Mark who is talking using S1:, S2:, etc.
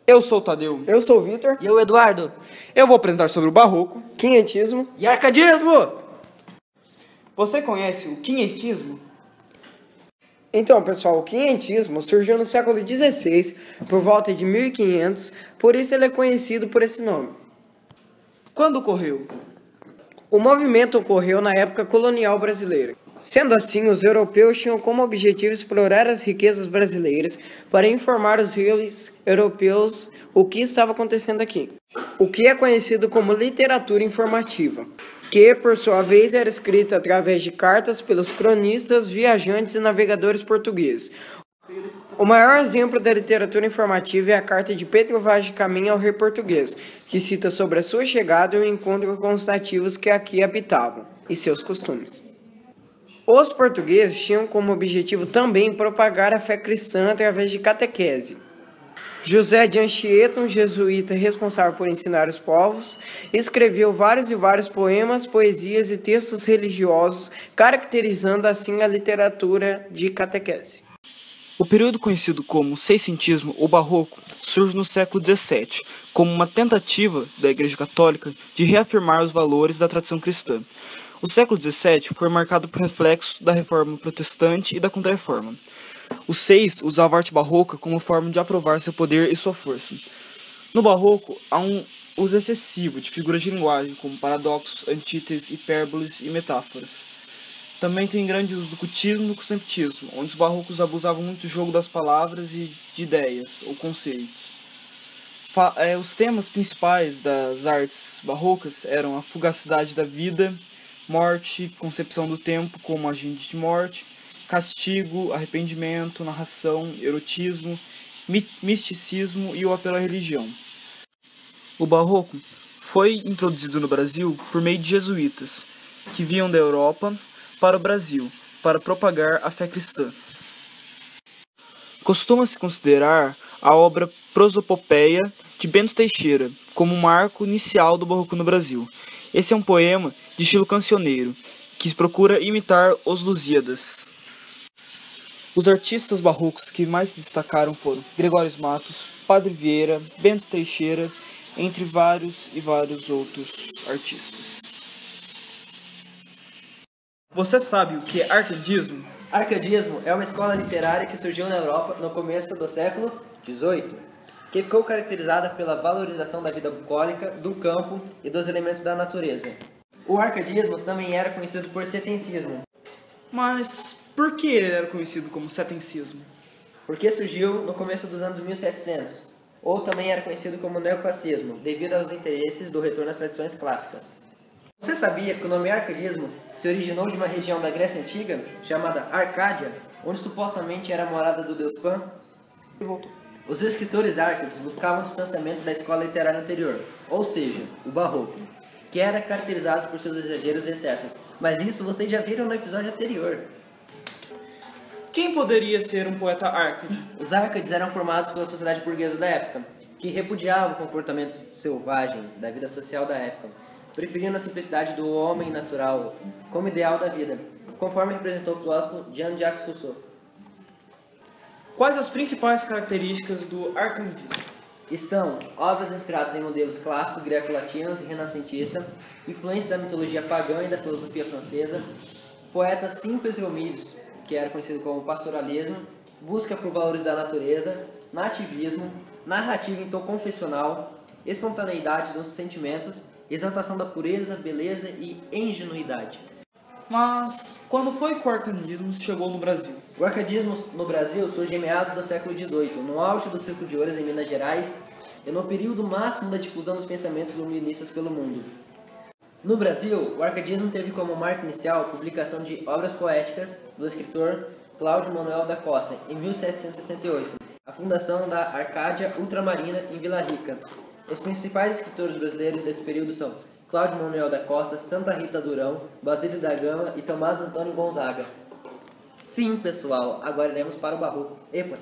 S1: Eu sou o Tadeu.
S2: Eu sou o Vitor.
S3: E eu, Eduardo.
S1: Eu vou apresentar sobre o Barroco.
S2: Quinhentismo.
S3: E arcadismo!
S1: Você conhece o quinhentismo?
S2: Então, pessoal, o quinhentismo surgiu no século XVI, por volta de 1500, por isso ele é conhecido por esse nome.
S1: Quando ocorreu?
S2: O movimento ocorreu na época colonial brasileira. Sendo assim, os europeus tinham como objetivo explorar as riquezas brasileiras para informar os reis europeus o que estava acontecendo aqui. O que é conhecido como literatura informativa, que, por sua vez, era escrita através de cartas pelos cronistas, viajantes e navegadores portugueses. O maior exemplo da literatura informativa é a carta de Pedro Vaz de Caminha ao rei português, que cita sobre a sua chegada e o encontro com os nativos que aqui habitavam e seus costumes. Os portugueses tinham como objetivo também propagar a fé cristã através de catequese. José de Anchieta, um jesuíta responsável por ensinar os povos, escreveu vários poemas, poesias e textos religiosos, caracterizando assim a literatura de catequese.
S1: O período conhecido como seiscentismo ou barroco surge no século XVII, como uma tentativa da Igreja Católica de reafirmar os valores da tradição cristã. O século XVII foi marcado por reflexos da Reforma Protestante e da Contra-Reforma. Os seis usavam a arte barroca como forma de aprovar seu poder e sua força. No barroco, há um uso excessivo de figuras de linguagem, como paradoxos, antíteses, hipérboles e metáforas. Também tem grande uso do cultismo e do conceptismo, onde os barrocos abusavam muito do jogo das palavras e de ideias ou conceitos. Os temas principais das artes barrocas eram a fugacidade da vida, morte, concepção do tempo como agente de morte, castigo, arrependimento, narração, erotismo, misticismo e o apelo à religião. O barroco foi introduzido no Brasil por meio de jesuítas, que vinham da Europa para o Brasil, para propagar a fé cristã. Costuma-se considerar a obra Prosopopeia de Bento Teixeira como o marco inicial do barroco no Brasil. Esse é um poema de estilo cancioneiro, que procura imitar os Lusíadas. Os artistas barrocos que mais se destacaram foram Gregório Matos, Padre Vieira, Bento Teixeira, entre vários outros artistas. Você sabe o que é arcadismo?
S3: Arcadismo é uma escola literária que surgiu na Europa no começo do século XVIII, que ficou caracterizada pela valorização da vida bucólica, do campo e dos elementos da natureza. O arcadismo também era conhecido por setencismo.
S1: Mas por que ele era conhecido como setencismo?
S3: Porque surgiu no começo dos anos 1700, ou também era conhecido como neoclassicismo, devido aos interesses do retorno às tradições clássicas. Você sabia que o nome arcadismo se originou de uma região da Grécia Antiga, chamada Arcádia, onde supostamente era a morada do deus Pan? E voltou. Os escritores árcades buscavam o distanciamento da escola literária anterior, ou seja, o barroco, que era caracterizado por seus exageros e excessos. Mas isso vocês já viram no episódio anterior.
S1: Quem poderia ser um poeta árcade?
S3: Os árcades eram formados pela sociedade burguesa da época, que repudiava o comportamento selvagem da vida social da época, preferindo a simplicidade do homem natural como ideal da vida, conforme representou o filósofo Jean-Jacques Rousseau.
S1: Quais as principais características do arcadismo?
S3: Estão obras inspiradas em modelos clássicos greco-latinos e renascentista, influência da mitologia pagã e da filosofia francesa, poetas simples e humildes, que era conhecido como pastoralismo, busca por valores da natureza, nativismo, narrativa em tom confessional, espontaneidade dos sentimentos, exaltação da pureza, beleza e ingenuidade.
S1: Mas quando foi que o arcadismo chegou no Brasil?
S3: O arcadismo no Brasil surge em meados do século XVIII, no auge do Círculo de Ouros em Minas Gerais e no período máximo da difusão dos pensamentos iluministas pelo mundo. No Brasil, o arcadismo teve como marco inicial a publicação de obras poéticas do escritor Cláudio Manuel da Costa, em 1768, a fundação da Arcádia Ultramarina em Vila Rica. Os principais escritores brasileiros desse período são Cláudio Manuel da Costa, Santa Rita Durão, Basílio da Gama e Tomás Antônio Gonzaga. Fim, pessoal. Agora iremos para o barroco. Epa!